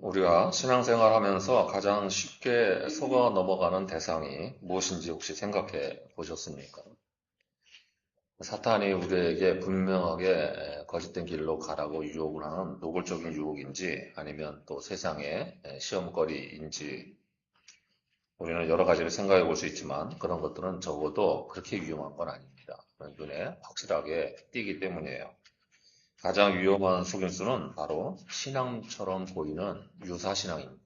우리가 신앙생활 하면서 가장 쉽게 속아 넘어가는 대상이 무엇인지 혹시 생각해 보셨습니까? 사탄이 우리에게 분명하게 거짓된 길로 가라고 유혹을 하는 노골적인 유혹인지 아니면 또 세상의 시험거리인지 우리는 여러 가지를 생각해 볼 수 있지만 그런 것들은 적어도 그렇게 위험한 건 아닙니다. 눈에 확실하게 띄기 때문이에요. 가장 위험한 속임수는 바로 신앙처럼 보이는 유사신앙입니다.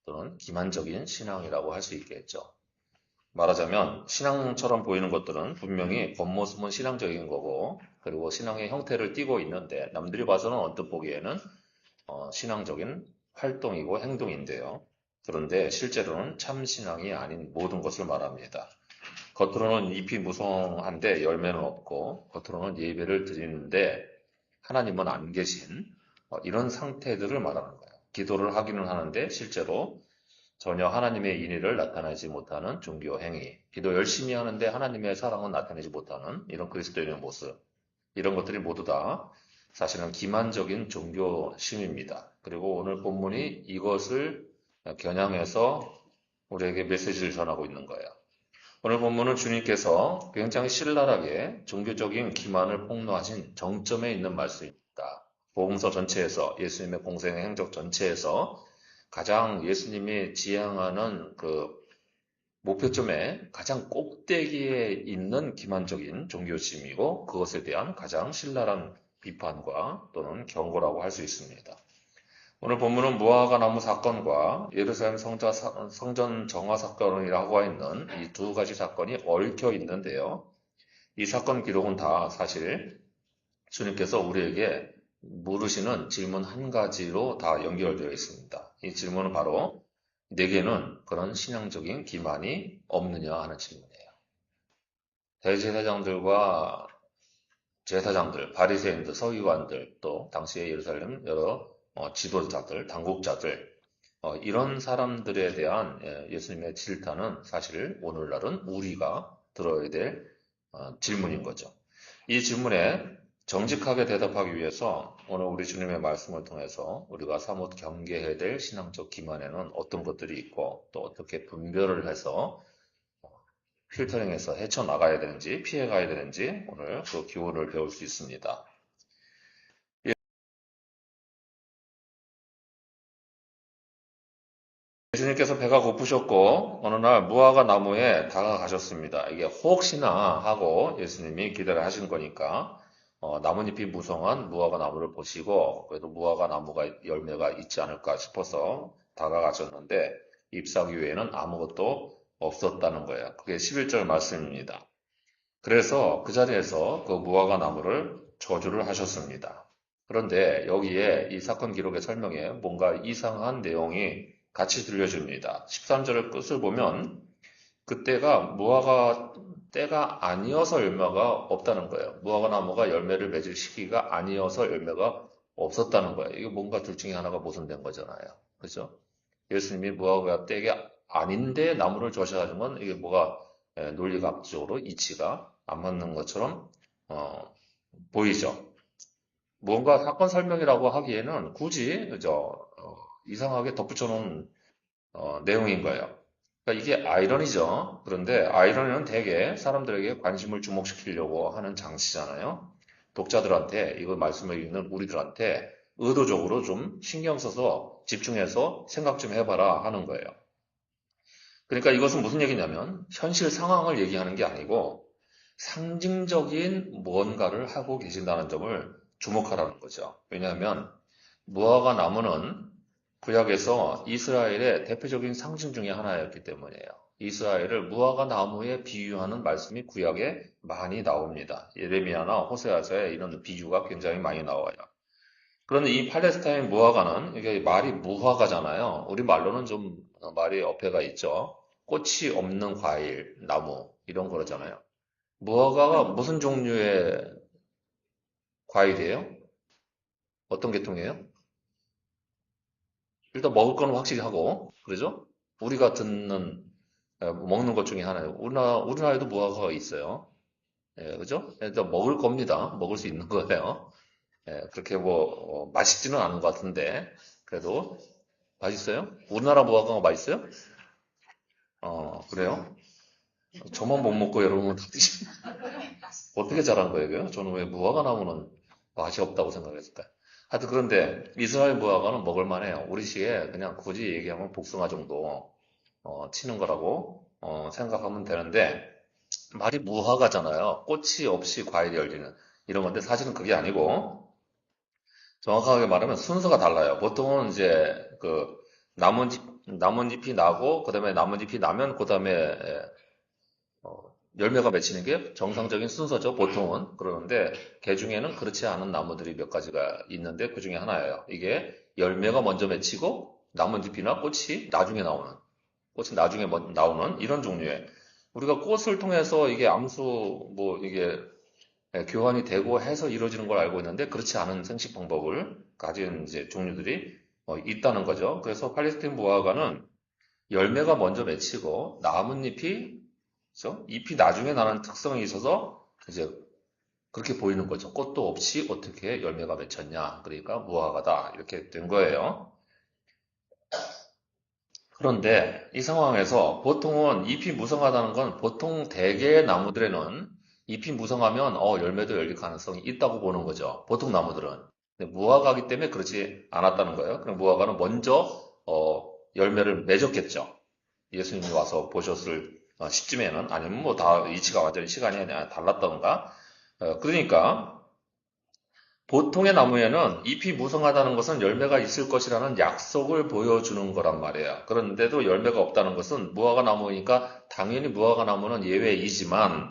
또는 기만적인 신앙이라고 할 수 있겠죠. 말하자면 신앙처럼 보이는 것들은 분명히 겉모습은 신앙적인 거고 그리고 신앙의 형태를 띠고 있는데 남들이 봐서는 언뜻 보기에는 신앙적인 활동이고 행동인데요. 그런데 실제로는 참 신앙이 아닌 모든 것을 말합니다. 겉으로는 잎이 무성한데 열매는 없고 겉으로는 예배를 드리는데 하나님은 안 계신 이런 상태들을 말하는 거예요. 기도를 하기는 하는데 실제로 전혀 하나님의 인의를 나타내지 못하는 종교 행위, 기도 열심히 하는데 하나님의 사랑은 나타내지 못하는 이런 그리스도인의 모습, 이런 것들이 모두 다 사실은 기만적인 종교심입니다. 그리고 오늘 본문이 이것을 겨냥해서 우리에게 메시지를 전하고 있는 거예요. 오늘 본문은 주님께서 굉장히 신랄하게 종교적인 기만을 폭로하신 정점에 있는 말씀입니다. 복음서 전체에서 예수님의 공생의 행적 전체에서 가장 예수님이 지향하는 그 목표점에 가장 꼭대기에 있는 기만적인 종교심이고 그것에 대한 가장 신랄한 비판과 또는 경고라고 할 수 있습니다. 오늘 본문은 무화과 나무 사건과 예루살렘 성전 정화 사건이라고 있는 이 두 가지 사건이 얽혀 있는데요. 이 사건 기록은 다 사실 주님께서 우리에게 물으시는 질문 한 가지로 다 연결되어 있습니다. 이 질문은 바로 내게는 그런 신앙적인 기만이 없느냐 하는 질문이에요. 대제사장들과 제사장들, 바리새인들, 서기관들, 또 당시의 예루살렘 여러 지도자들, 당국자들 이런 사람들에 대한 예수님의 질타는 사실 오늘날은 우리가 들어야 될 질문인 거죠. 이 질문에 정직하게 대답하기 위해서 오늘 우리 주님의 말씀을 통해서 우리가 사뭇 경계해야 될 신앙적 기만에는 어떤 것들이 있고 또 어떻게 분별을 해서 필터링해서 헤쳐나가야 되는지 피해가야 되는지 오늘 그 기호를 배울 수 있습니다. 예수님께서 배가 고프셨고 어느 날 무화과 나무에 다가가셨습니다. 이게 혹시나 하고 예수님이 기대를 하신 거니까 나뭇잎이 무성한 무화과 나무를 보시고 그래도 무화과 나무가 열매가 있지 않을까 싶어서 다가가셨는데 잎사귀 외에는 아무것도 없었다는 거예요. 그게 11절 말씀입니다. 그래서 그 자리에서 그 무화과 나무를 저주를 하셨습니다. 그런데 여기에 이 사건 기록의 설명에 뭔가 이상한 내용이 같이 들려줍니다. 13절의 끝을 보면 그때가 무화과 때가 아니어서 열매가 없다는 거예요. 무화과 나무가 열매를 맺을 시기가 아니어서 열매가 없었다는 거예요. 이게 뭔가 둘 중에 하나가 모순된 거잖아요. 그죠? 예수님이 무화과 때가 아닌데 나무를 저시하는 건 이게 뭐가 논리학적으로 이치가 안 맞는 것처럼 어, 보이죠. 뭔가 사건 설명이라고 하기에는 굳이 그저 이상하게 덧붙여 놓은 내용인 거예요. 그러니까 이게 아이러니죠. 그런데 아이러니는 대개 사람들에게 관심을 주목시키려고 하는 장치잖아요. 독자들한테 이거 말씀을 읽는 우리들한테 의도적으로 좀 신경 써서 집중해서 생각 좀 해봐라 하는 거예요. 그러니까 이것은 무슨 얘기냐면 현실 상황을 얘기하는 게 아니고 상징적인 무언가를 하고 계신다는 점을 주목하라는 거죠. 왜냐하면 무화과 나무는 구약에서 이스라엘의 대표적인 상징 중에 하나였기 때문이에요. 이스라엘을 무화과 나무에 비유하는 말씀이 구약에 많이 나옵니다. 예레미야나 호세아서에 이런 비유가 굉장히 많이 나와요. 그런데 이 팔레스타인 무화과는 이게 말이 무화과잖아요. 우리 말로는 좀 말이 어폐가 있죠. 꽃이 없는 과일, 나무 이런 거잖아요. 무화과가 무슨 종류의 과일이에요? 어떤 계통이에요? 일단 먹을 거는 확실히 하고, 그러죠? 우리가 듣는, 먹는 것 중에 하나예요. 우리나라에도 무화과가 있어요. 예, 그죠? 일단 먹을 겁니다. 먹을 수 있는 거예요. 예, 그렇게 뭐, 맛있지는 않은 것 같은데, 그래도 맛있어요? 우리나라 무화과가 맛있어요? 그래요? 저만 못 먹고 여러분은 다 드시. 어떻게 잘한 거예요, 이거? 저는 왜 무화과 나무는 맛이 없다고 생각했을까요? 하여튼 그런데 이스라엘 무화과는 먹을 만해요. 우리 시에 그냥 굳이 얘기하면 복숭아 정도 치는 거라고 생각하면 되는데 말이 무화과잖아요. 꽃이 없이 과일이 열리는 이런 건데 사실은 그게 아니고 정확하게 말하면 순서가 달라요. 보통은 이제 그 나뭇잎이 나고 그다음에 나뭇잎이 나면 그다음에 열매가 맺히는 게 정상적인 순서죠. 보통은 그러는데 개 중에는 그렇지 않은 나무들이 몇 가지가 있는데 그 중에 하나예요. 이게 열매가 먼저 맺히고 나뭇잎이나 꽃이 나중에 나오는 이런 종류의 우리가 꽃을 통해서 이게 암수 뭐 이게 교환이 되고 해서 이루어지는 걸 알고 있는데 그렇지 않은 생식 방법을 가진 이제 종류들이 있다는 거죠. 그래서 팔레스타인 무화과는 열매가 먼저 맺히고 나뭇잎이 그죠? 잎이 나중에 나는 특성이 있어서 이제 그렇게 보이는 거죠. 꽃도 없이 어떻게 열매가 맺혔냐. 그러니까 무화과다. 이렇게 된 거예요. 그런데 이 상황에서 보통은 잎이 무성하다는 건 보통 대개의 나무들에는 잎이 무성하면 열매도 열릴 가능성이 있다고 보는 거죠. 보통 나무들은. 근데 무화과기 때문에 그렇지 않았다는 거예요. 그럼 무화과는 먼저 열매를 맺었겠죠. 예수님이 와서 보셨을 시점에는 아니면 뭐 다 이치가 완전히 시간이 달랐던가. 그러니까 보통의 나무에는 잎이 무성하다는 것은 열매가 있을 것이라는 약속을 보여주는 거란 말이에요. 그런데도 열매가 없다는 것은 무화과 나무니까 당연히 무화과 나무는 예외이지만,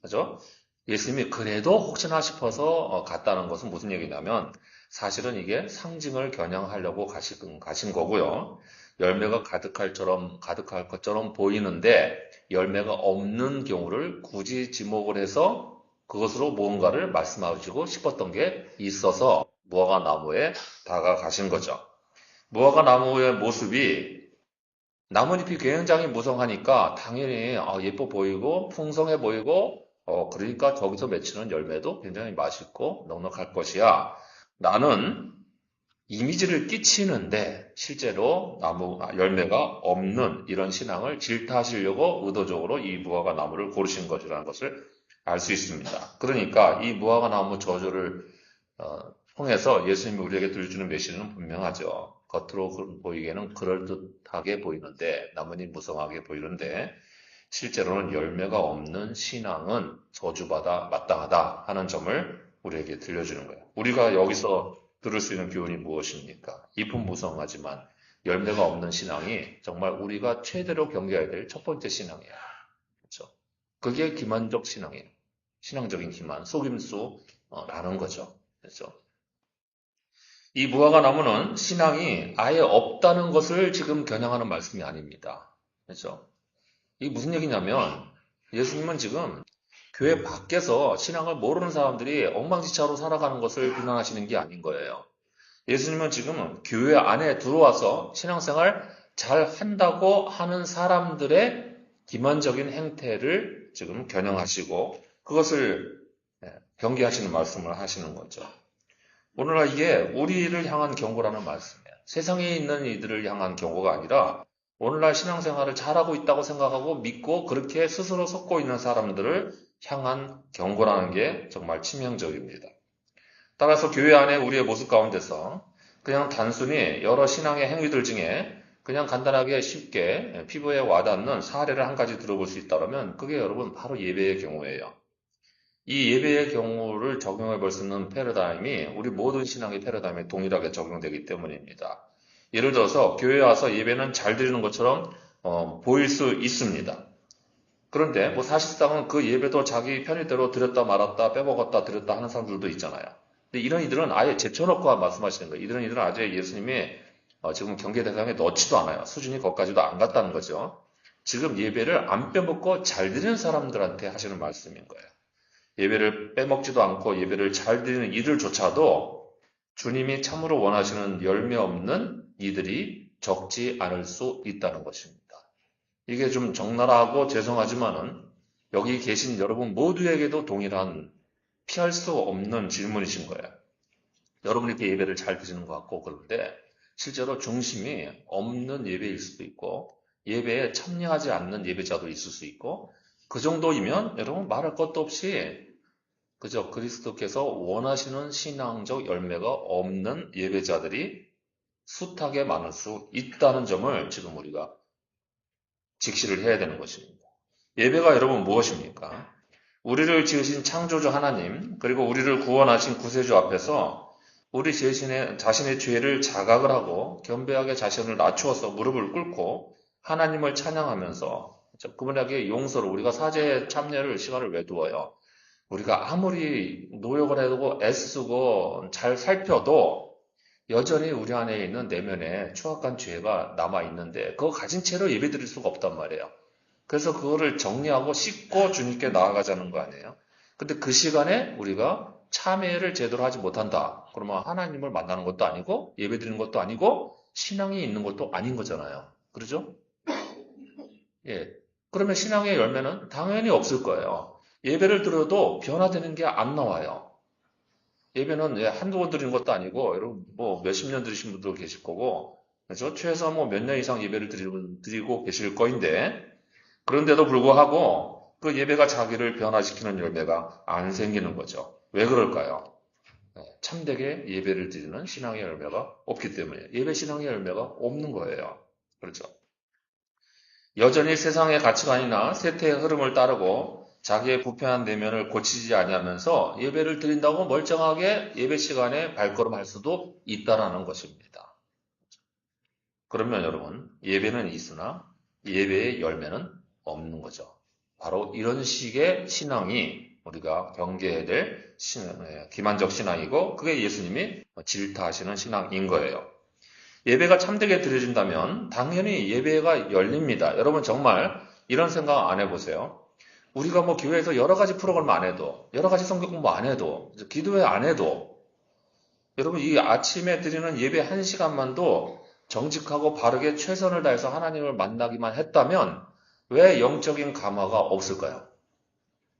그죠? 예수님이 그래도 혹시나 싶어서 갔다는 것은 무슨 얘기냐면 사실은 이게 상징을 겨냥하려고 가신 거고요. 열매가 가득할 것처럼 보이는데 열매가 없는 경우를 굳이 지목을 해서 그것으로 무언가를 말씀하시고 싶었던 게 있어서 무화과 나무에 다가가신 거죠. 무화과 나무의 모습이 나뭇잎이 굉장히 무성하니까 당연히 예뻐 보이고 풍성해 보이고 그러니까 저기서 맺히는 열매도 굉장히 맛있고 넉넉할 것이야. 나는 이미지를 끼치는데 실제로 열매가 없는 이런 신앙을 질타하시려고 의도적으로 이 무화과 나무를 고르신 것이라는 것을 알 수 있습니다. 그러니까 이 무화과 나무 저주를 통해서 예수님이 우리에게 들려주는 메시지는 분명하죠. 겉으로 보이기에는 그럴듯하게 보이는데 나뭇잎 무성하게 보이는데 실제로는 열매가 없는 신앙은 저주받아 마땅하다 하는 점을 우리에게 들려주는 거예요. 우리가 여기서 들을 수 있는 교훈이 무엇입니까? 잎은 무성하지만 열매가 없는 신앙이 정말 우리가 최대로 경계해야 될 첫 번째 신앙이에요. 그렇죠? 그게 기만적 신앙이에요. 신앙적인 기만, 속임수라는 거죠. 그렇죠? 이 무화과 나무는 신앙이 아예 없다는 것을 지금 겨냥하는 말씀이 아닙니다. 그렇죠? 이게 무슨 얘기냐면 예수님은 지금 교회 밖에서 신앙을 모르는 사람들이 엉망진창으로 살아가는 것을 비난하시는 게 아닌 거예요. 예수님은 지금 교회 안에 들어와서 신앙생활 잘 한다고 하는 사람들의 기만적인 행태를 지금 겨냥하시고 그것을 경계하시는 말씀을 하시는 거죠. 오늘날 이게 우리를 향한 경고라는 말씀이에요. 세상에 있는 이들을 향한 경고가 아니라 오늘날 신앙생활을 잘하고 있다고 생각하고 믿고 그렇게 스스로 섰고 있는 사람들을 향한 경고라는 게 정말 치명적입니다. 따라서 교회 안에 우리의 모습 가운데서 그냥 단순히 여러 신앙의 행위들 중에 그냥 간단하게 쉽게 피부에 와닿는 사례를 한 가지 들어볼 수 있다면 그게 여러분 바로 예배의 경우예요. 이 예배의 경우를 적용해 볼 수 있는 패러다임이 우리 모든 신앙의 패러다임에 동일하게 적용되기 때문입니다. 예를 들어서 교회에 와서 예배는 잘 드리는 것처럼 보일 수 있습니다. 그런데 뭐 사실상은 그 예배도 자기 편의대로 드렸다 말았다 빼먹었다 드렸다 하는 사람들도 있잖아요. 근데 이런 이들은 아예 제쳐놓고 말씀하시는 거예요. 이런 이들은 아직 예수님이 지금 경계 대상에 넣지도 않아요. 수준이 거기까지도 안 갔다는 거죠. 지금 예배를 안 빼먹고 잘 드리는 사람들한테 하시는 말씀인 거예요. 예배를 빼먹지도 않고 예배를 잘 드리는 이들조차도 주님이 참으로 원하시는 열매 없는 이들이 적지 않을 수 있다는 것입니다. 이게 좀 적나라하고 죄송하지만은 여기 계신 여러분 모두에게도 동일한 피할 수 없는 질문이신 거예요. 여러분이 이렇게 예배를 잘 드시는 것 같고 그런데 실제로 중심이 없는 예배일 수도 있고 예배에 참여하지 않는 예배자도 있을 수 있고 그 정도이면 여러분 말할 것도 없이 그저 그리스도께서 원하시는 신앙적 열매가 없는 예배자들이 숱하게 많을 수 있다는 점을 지금 우리가 직시를 해야 되는 것입니다. 예배가 여러분 무엇입니까? 우리를 지으신 창조주 하나님 그리고 우리를 구원하신 구세주 앞에서 우리 자신의 죄를 자각을 하고 겸비하게 자신을 낮추어서 무릎을 꿇고 하나님을 찬양하면서 그분에게 용서를 우리가 사죄에 참여를 시간을 왜 두어요? 우리가 아무리 노력을 해도 애쓰고 잘 살펴도 여전히 우리 안에 있는 내면에 추악한 죄가 남아있는데 그거 가진 채로 예배 드릴 수가 없단 말이에요. 그래서 그거를 정리하고 씻고 주님께 나아가자는 거 아니에요. 근데 그 시간에 우리가 참회를 제대로 하지 못한다. 그러면 하나님을 만나는 것도 아니고 예배 드리는 것도 아니고 신앙이 있는 것도 아닌 거잖아요. 그러죠? 예. 그러면 신앙의 열매는 당연히 없을 거예요. 예배를 드려도 변화되는 게 안 나와요. 예배는 한두 번 드리는 것도 아니고, 여러분, 뭐, 몇십 년 드리신 분도 계실 거고, 그죠? 최소 뭐 몇 년 이상 예배를 드리고 계실 거인데, 그런데도 불구하고, 그 예배가 자기를 변화시키는 열매가 안 생기는 거죠. 왜 그럴까요? 참되게 예배를 드리는 신앙의 열매가 없기 때문에, 예배 신앙의 열매가 없는 거예요. 그렇죠? 여전히 세상의 가치관이나 세태의 흐름을 따르고 자기의 부패한 내면을 고치지 아니하면서 예배를 드린다고 멀쩡하게 예배 시간에 발걸음할 수도 있다라는 것입니다. 그러면 여러분, 예배는 있으나 예배의 열매는 없는 거죠. 바로 이런 식의 신앙이 우리가 경계해야 될 기만적 신앙이고 그게 예수님이 질타하시는 신앙인 거예요. 예배가 참되게 드려진다면 당연히 예배가 열립니다. 여러분 정말 이런 생각 안 해보세요? 우리가 뭐 교회에서 여러 가지 프로그램 안 해도, 여러 가지 성경 공부 안 해도, 기도회 안 해도, 여러분 이 아침에 드리는 예배 1시간만도 정직하고 바르게 최선을 다해서 하나님을 만나기만 했다면 왜 영적인 감화가 없을까요?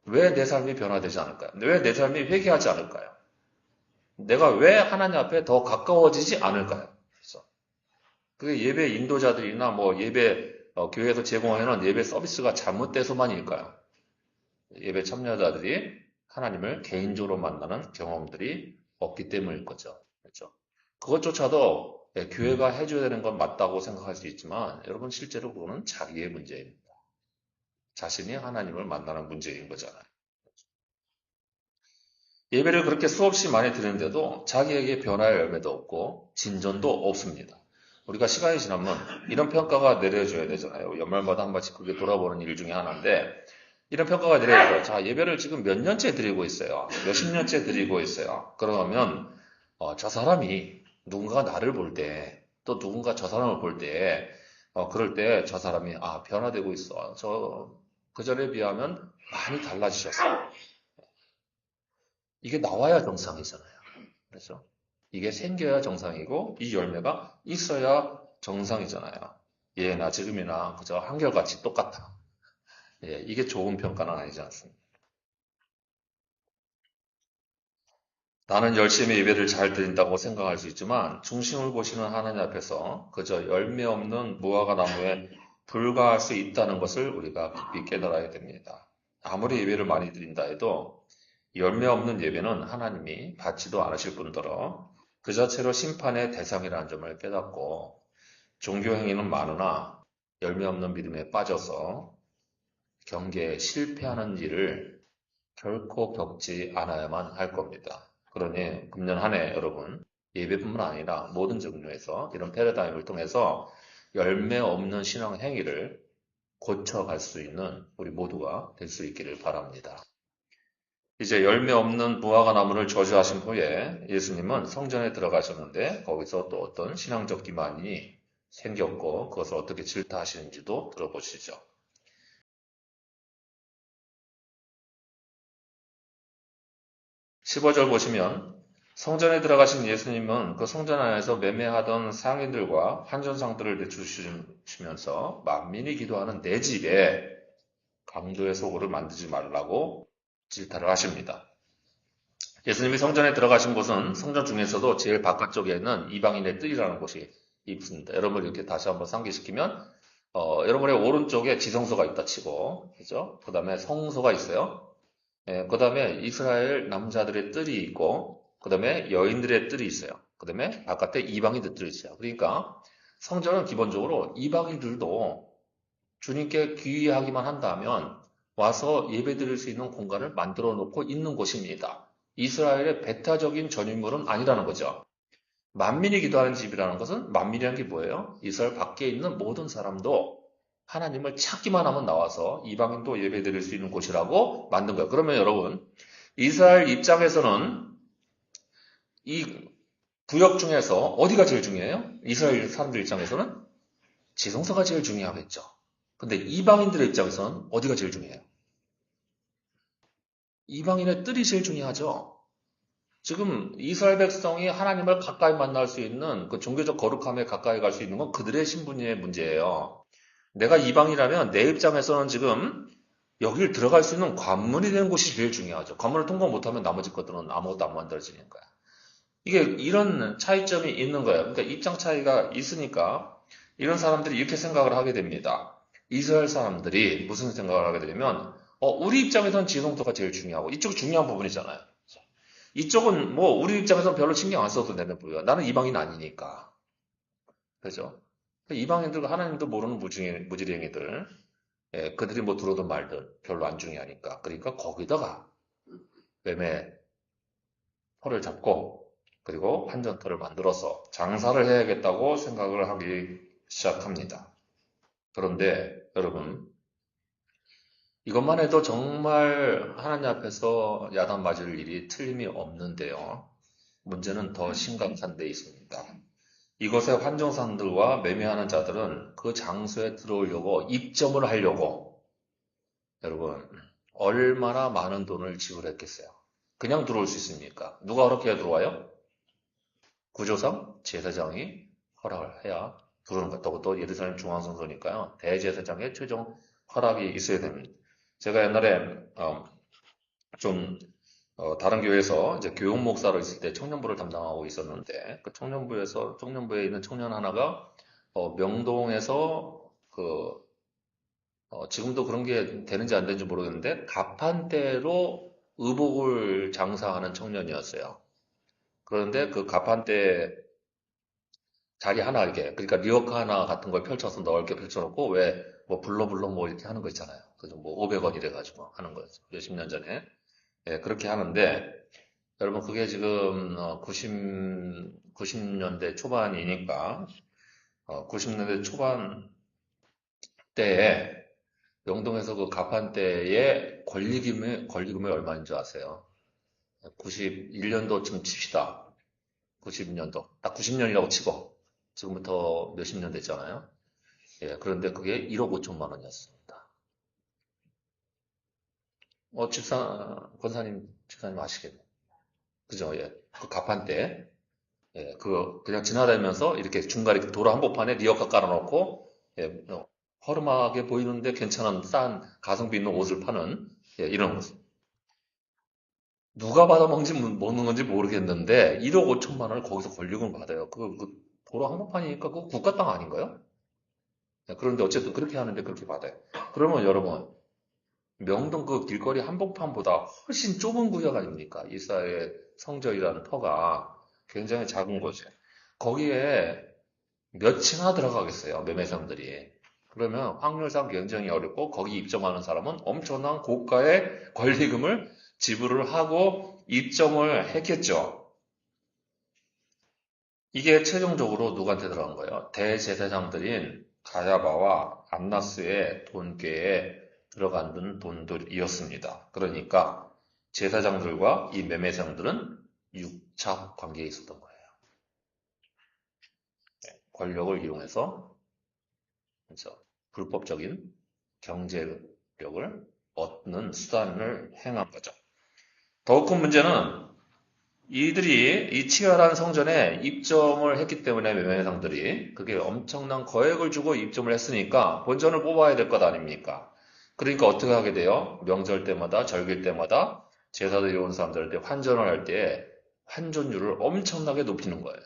왜 내 삶이 변화되지 않을까요? 왜 내 삶이 회개하지 않을까요? 내가 왜 하나님 앞에 더 가까워지지 않을까요? 그게 예배 인도자들이나 뭐 예배 교회에서 제공하는 예배 서비스가 잘못돼서만일까요? 예배 참여자들이 하나님을 개인적으로 만나는 경험들이 없기 때문일 거죠. 그렇죠? 그것조차도 교회가 해줘야 되는 건 맞다고 생각할 수 있지만 여러분 실제로 그거는 자기의 문제입니다. 자신이 하나님을 만나는 문제인 거잖아요. 예배를 그렇게 수없이 많이 드리는데도 자기에게 변화의 열매도 없고 진전도 없습니다. 우리가 시간이 지나면 이런 평가가 내려져야 되잖아요. 연말마다 한 번씩 그게 돌아보는 일 중에 하나인데 이런 평가가 내려져요. 자, 예배를 지금 몇 년째 드리고 있어요. 몇십 년째 드리고 있어요. 그러면 저 사람이 누군가 나를 볼 때, 또 누군가 저 사람을 볼 때, 그럴 때 저 사람이 변화되고 있어. 그전에 비하면 많이 달라지셨어. 이게 나와야 정상이잖아요. 그래서 이게 생겨야 정상이고 이 열매가 있어야 정상이잖아요. 예나 지금이나 그저 한결같이 똑같아. 예, 이게 좋은 평가는 아니지 않습니까? 나는 열심히 예배를 잘 드린다고 생각할 수 있지만 중심을 보시는 하나님 앞에서 그저 열매 없는 무화과 나무에 불과할 수 있다는 것을 우리가 깊이 깨달아야 됩니다. 아무리 예배를 많이 드린다 해도 열매 없는 예배는 하나님이 받지도 않으실 뿐더러 그 자체로 심판의 대상이라는 점을 깨닫고 종교 행위는 많으나 열매 없는 믿음에 빠져서 경계에 실패하는 일을 결코 겪지 않아야만 할 겁니다. 그러니 금년 한 해 여러분 예배뿐만 아니라 모든 종류에서 이런 패러다임을 통해서 열매 없는 신앙 행위를 고쳐갈 수 있는 우리 모두가 될 수 있기를 바랍니다. 이제 열매 없는 무화과 나무를 저주하신 후에 예수님은 성전에 들어가셨는데 거기서 또 어떤 신앙적 기만이 생겼고 그것을 어떻게 질타하시는지도 들어보시죠. 15절 보시면 성전에 들어가신 예수님은 그 성전 안에서 매매하던 상인들과 환전상들을 내쫓으시면서 만민이 기도하는 내 집에 강도의 소굴을 만들지 말라고 질타를 하십니다. 예수님이 성전에 들어가신 곳은 성전 중에서도 제일 바깥쪽에 있는 이방인의 뜰이라는 곳이 입습니다. 여러분 이렇게 다시 한번 상기시키면 여러분의 오른쪽에 지성소가 있다 치고, 그죠? 그 다음에 성소가 있어요. 그 다음에 이스라엘 남자들의 뜰이 있고, 그 다음에 여인들의 뜰이 있어요. 그 다음에 바깥에 이방인들 뜰이 있어요. 그러니까 성전은 기본적으로 이방인들도 주님께 귀의하기만 한다면 와서 예배드릴 수 있는 공간을 만들어 놓고 있는 곳입니다. 이스라엘의 배타적인 전유물은 아니라는 거죠. 만민이 기도하는 집이라는 것은 만민이라는 게 뭐예요? 이스라엘 밖에 있는 모든 사람도 하나님을 찾기만 하면 나와서 이방인도 예배드릴 수 있는 곳이라고 만든 거예요. 그러면 여러분, 이스라엘 입장에서는 이 구역 중에서 어디가 제일 중요해요? 이스라엘 사람들 입장에서는 지성소가 제일 중요하겠죠. 근데 이방인들의 입장에서는 어디가 제일 중요해요? 이방인의 뜰이 제일 중요하죠. 지금 이스라엘 백성이 하나님을 가까이 만날 수 있는 그 종교적 거룩함에 가까이 갈 수 있는 건 그들의 신분의 문제예요. 내가 이방이라면 내 입장에서는 지금 여길 들어갈 수 있는 관문이 되는 곳이 제일 중요하죠. 관문을 통과 못하면 나머지 것들은 아무것도 안 만들어지는 거야. 이게 이런 차이점이 있는 거예요. 그러니까 입장 차이가 있으니까 이런 사람들이 이렇게 생각을 하게 됩니다. 이스라엘 사람들이 무슨 생각을 하게 되냐면 우리 입장에서는 지성소가 제일 중요하고 이쪽 중요한 부분이잖아요. 이쪽은 뭐 우리 입장에서는 별로 신경 안 써도 되는 부분이야. 나는 이방인 아니니까. 그죠? 이방인들과 하나님도 모르는 무지랭이들, 그들이 뭐 들어도 말든 별로 안 중요하니까. 그러니까 거기다가 매매 터를 잡고 그리고 환전터를 만들어서 장사를 해야겠다고 생각을 하기 시작합니다. 그런데 여러분, 이것만 해도 정말 하나님 앞에서 야단 맞을 일이 틀림이 없는데요. 문제는 더 심각한 데 있습니다. 이곳의 환정상들과 매매하는 자들은 그 장소에 들어오려고 입점을 하려고 여러분 얼마나 많은 돈을 지불했겠어요. 그냥 들어올 수 있습니까? 누가 허락해야 들어와요? 구조상 제사장이 허락을 해야 들어오는 것. 또 예루살렘 중앙성소니까요. 대제사장의 최종 허락이 있어야 됩니다. 제가 옛날에 좀 다른 교회에서 이제 교육 목사로 있을 때 청년부를 담당하고 있었는데 그 청년부에 있는 청년 하나가 명동에서 지금도 그런 게 되는지 안 되는지 모르겠는데 가판대로 의복을 장사하는 청년이었어요. 그런데 그 가판대 자리 하나 이렇게 그러니까 리어카 하나 같은 걸 펼쳐서 넓게 펼쳐놓고 왜 뭐 불러 뭐 이렇게 하는 거 있잖아요. 그죠? 뭐 500원 이래 가지고 하는 거였어요. 몇십 년 전에. 예, 그렇게 하는데 여러분 그게 지금 90년대 초반이니까 90년대 초반 때에 명동에서 그 가판대의 권리금이 얼마인 줄 아세요? 91년도쯤 칩시다. 90년도. 딱 90년이라고 치고 지금부터 몇십 년 됐잖아요. 예, 그런데 그게 1억 5천만 원이었습니다. 집사님 아시겠네요. 그죠? 예. 그 가판대. 예, 그냥 지나다니면서 이렇게 중간에 도로 한복판에 리어카 깔아놓고, 예, 허름하게 보이는데 괜찮은 싼 가성비 있는 옷을 파는, 예, 이런 모습. 누가 먹는 건지 모르겠는데, 1억 5천만 원을 거기서 권리금을 받아요. 그 도로 한복판이니까 그 국가 땅 아닌가요? 예, 그런데 어쨌든 그렇게 하는데 그렇게 받아요. 그러면 여러분, 명동 그 길거리 한복판보다 훨씬 좁은 구역 아닙니까? 이스라엘 성전이라는 터가 굉장히 작은 곳이에요. 거기에 몇 층이나 들어가겠어요, 매매상들이. 그러면 확률상 굉장히 어렵고 거기 입점하는 사람은 엄청난 고가의 권리금을 지불을 하고 입점을 했겠죠. 이게 최종적으로 누구한테 들어간 거예요? 대제사장들인 가야바와 안나스의 돈궤에 들어간 돈들이었습니다. 그러니까 제사장들과 이 매매상들은 육착 관계에 있었던 거예요. 권력을 이용해서 그래서 불법적인 경제력을 얻는 수단을 행한 거죠. 더 큰 문제는 이들이 이 치열한 성전에 입점을 했기 때문에 매매상들이 그게 엄청난 거액을 주고 입점을 했으니까 본전을 뽑아야 될 것 아닙니까? 그러니까 어떻게 하게 돼요? 명절 때마다 절길 때마다 제사들이 온 사람들한테 환전을 할 때 환전율을 엄청나게 높이는 거예요.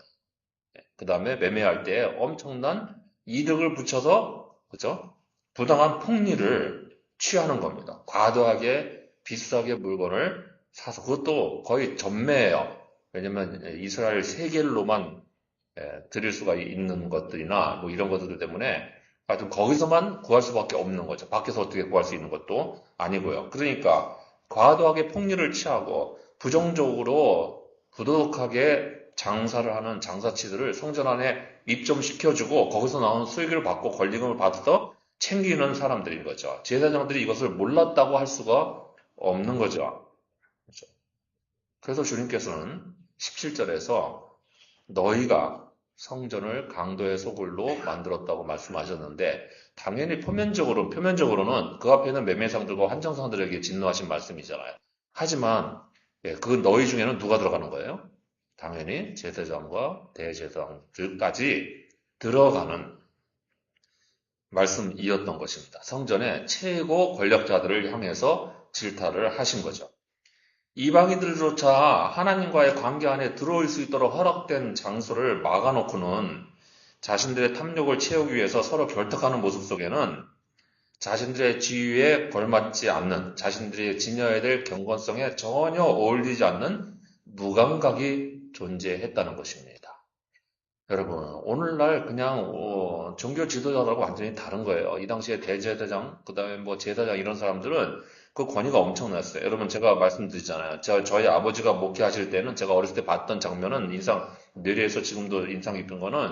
그 다음에 매매할 때 엄청난 이득을 붙여서, 그죠? 부당한 폭리를 취하는 겁니다. 과도하게 비싸게 물건을 사서, 그것도 거의 전매예요. 왜냐면 이스라엘 세겔로만 드릴 수가 있는 것들이나 뭐 이런 것들 때문에 하여튼 거기서만 구할 수밖에 없는 거죠. 밖에서 어떻게 구할 수 있는 것도 아니고요. 그러니까 과도하게 폭리를 취하고 부정적으로 부도덕하게 장사를 하는 장사치들을 성전 안에 입점시켜주고 거기서 나오는 수익을 받고 권리금을 받아서 챙기는 사람들인 거죠. 제사장들이 이것을 몰랐다고 할 수가 없는 거죠. 그렇죠? 그래서 주님께서는 17절에서 너희가 성전을 강도의 소굴로 만들었다고 말씀하셨는데, 당연히 표면적으로는 그 앞에 있는 매매상들과 환정상들에게 진노하신 말씀이잖아요. 하지만 그 너희 중에는 누가 들어가는 거예요? 당연히 제사장과 대제사장들까지 들어가는 말씀이었던 것입니다. 성전의 최고 권력자들을 향해서 질타를 하신 거죠. 이방인들조차 하나님과의 관계 안에 들어올 수 있도록 허락된 장소를 막아놓고는 자신들의 탐욕을 채우기 위해서 서로 결탁하는 모습 속에는 자신들의 지위에 걸맞지 않는, 자신들이 지녀야 될 경건성에 전혀 어울리지 않는 무감각이 존재했다는 것입니다. 여러분, 오늘날 그냥 종교 지도자들하고 완전히 다른 거예요. 이 당시에 대제사장, 그 다음에 뭐 제사장 이런 사람들은 그 권위가 엄청났어요. 여러분, 제가 말씀드리잖아요. 저희 아버지가 목회하실 때는 제가 어렸을 때 봤던 장면은 뇌리에서 지금도 인상 깊은 거는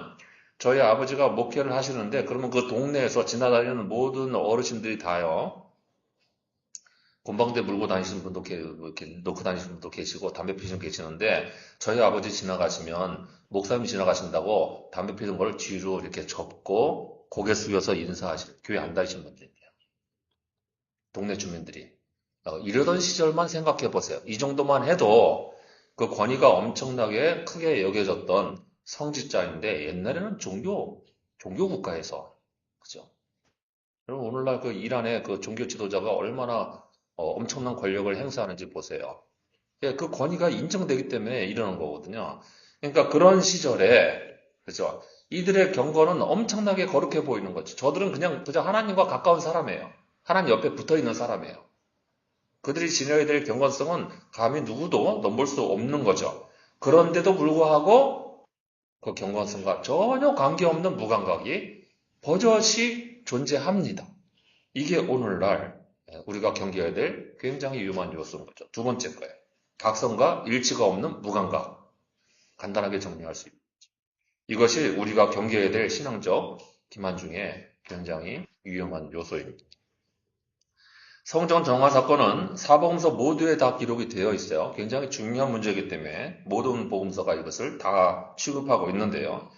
저희 아버지가 목회를 하시는데 그러면 그 동네에서 지나다니는 모든 어르신들이 다요. 곤방대 물고 다니시는 분도 이렇게 놓고 다니시는 분도 계시고 담배 피시는 분 계시는데 저희 아버지 지나가시면 목사님 지나가신다고 담배 피는 걸 뒤로 이렇게 접고 고개 숙여서 인사하시는 교회 안 다니시는 분들이에요. 동네 주민들이. 이러던 시절만 생각해 보세요. 이 정도만 해도 그 권위가 엄청나게 크게 여겨졌던 성직자인데 옛날에는 종교 국가에서 그죠? 여러분 오늘날 그 이란의 그 종교 지도자가 얼마나 엄청난 권력을 행사하는지 보세요. 예, 그 권위가 인정되기 때문에 이러는 거거든요. 그러니까 그런 시절에 그죠? 이들의 경건은 엄청나게 거룩해 보이는 거죠. 저들은 그저 하나님과 가까운 사람이에요. 하나님 옆에 붙어 있는 사람이에요. 그들이 지녀야 될 경건성은 감히 누구도 넘볼 수 없는 거죠. 그런데도 불구하고 그 경건성과 전혀 관계없는 무감각이 버젓이 존재합니다. 이게 오늘날 우리가 경계해야 될 굉장히 위험한 요소인 거죠. 두 번째 거예요. 각성과 일치가 없는 무감각. 간단하게 정리할 수 있죠. 이것이 우리가 경계해야 될 신앙적 기만 중에 굉장히 위험한 요소입니다. 성전 정화 사건은 사복음서 모두에 다 기록이 되어 있어요. 굉장히 중요한 문제이기 때문에 모든 복음서가 이것을 다 취급하고 있는데요.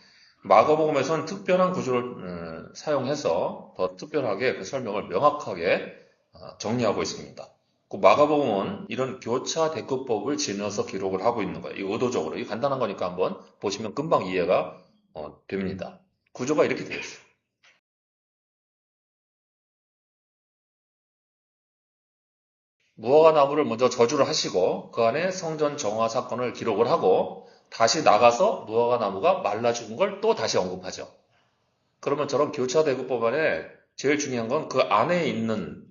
마가복음에서는 특별한 구조를 사용해서 더 특별하게 그 설명을 명확하게 정리하고 있습니다. 그 마가복음은 이런 교차 대꾸법을 지녀서 기록을 하고 있는 거예요. 이 의도적으로. 이 간단한 거니까 한번 보시면 금방 이해가 됩니다. 구조가 이렇게 되어 있어요. 무화과 나무를 먼저 저주를 하시고 그 안에 성전 정화 사건을 기록을 하고 다시 나가서 무화과 나무가 말라 죽은 걸 또 다시 언급하죠. 그러면 저런 교차 대구법 안에 제일 중요한 건 그 안에 있는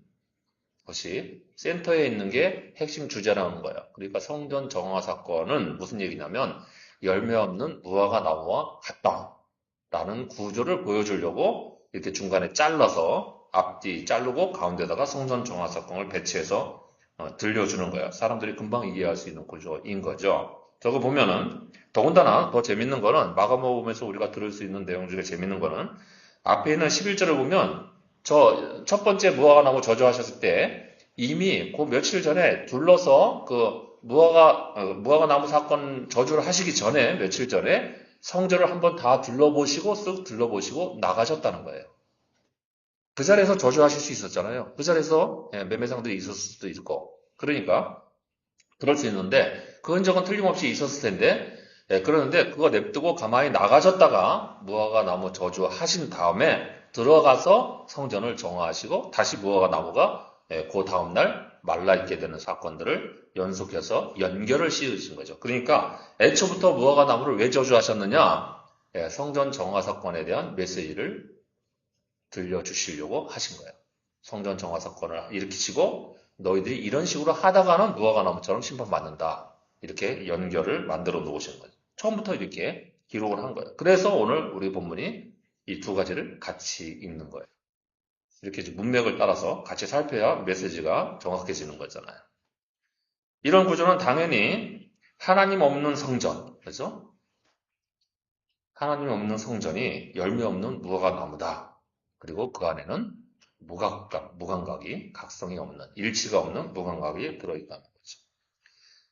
것이 센터에 있는 게 핵심 주제라는 거예요. 그러니까 성전 정화 사건은 무슨 얘기냐면 열매 없는 무화과 나무와 같다라는 구조를 보여주려고 이렇게 중간에 잘라서 앞뒤 자르고 가운데다가 성전 정화 사건을 배치해서 들려주는 거예요. 사람들이 금방 이해할 수 있는 구조인 거죠. 저거 보면은 더군다나 더 재밌는 거는 마가복음에서 우리가 들을 수 있는 내용 중에 재밌는 거는 앞에 있는 11절을 보면 저 첫 번째 무화과 나무 저주하셨을 때 이미 그 며칠 전에 둘러서 그 무화과 나무 사건 저주를 하시기 전에 며칠 전에 성전을 한번 다 둘러보시고 쓱 둘러보시고 나가셨다는 거예요. 그 자리에서 저주하실 수 있었잖아요. 그 자리에서 매매상들이 있었을 수도 있고 그러니까 그럴 수 있는데 그 흔적은 틀림없이 있었을 텐데 그러는데 그거 냅두고 가만히 나가셨다가 무화과 나무 저주하신 다음에 들어가서 성전을 정화하시고 다시 무화과 나무가 그 다음날 말라있게 되는 사건들을 연속해서 연결을 씌우신 거죠. 그러니까 애초부터 무화과 나무를 왜 저주하셨느냐? 성전 정화 사건에 대한 메시지를 들려주시려고 하신 거예요. 성전 정화 사건을 일으키시고 너희들이 이런 식으로 하다가는 무화과 나무처럼 심판받는다. 이렇게 연결을 만들어 놓으신 거예요. 처음부터 이렇게 기록을 한 거예요. 그래서 오늘 우리 본문이 이 두 가지를 같이 읽는 거예요. 이렇게 문맥을 따라서 같이 살펴야 메시지가 정확해지는 거잖아요. 이런 구조는 당연히 하나님 없는 성전, 그렇죠? 하나님 없는 성전이 열매 없는 무화과 나무다. 그리고 그 안에는 무감각이, 각성이 없는, 일치가 없는 무감각이 들어있다는 거죠.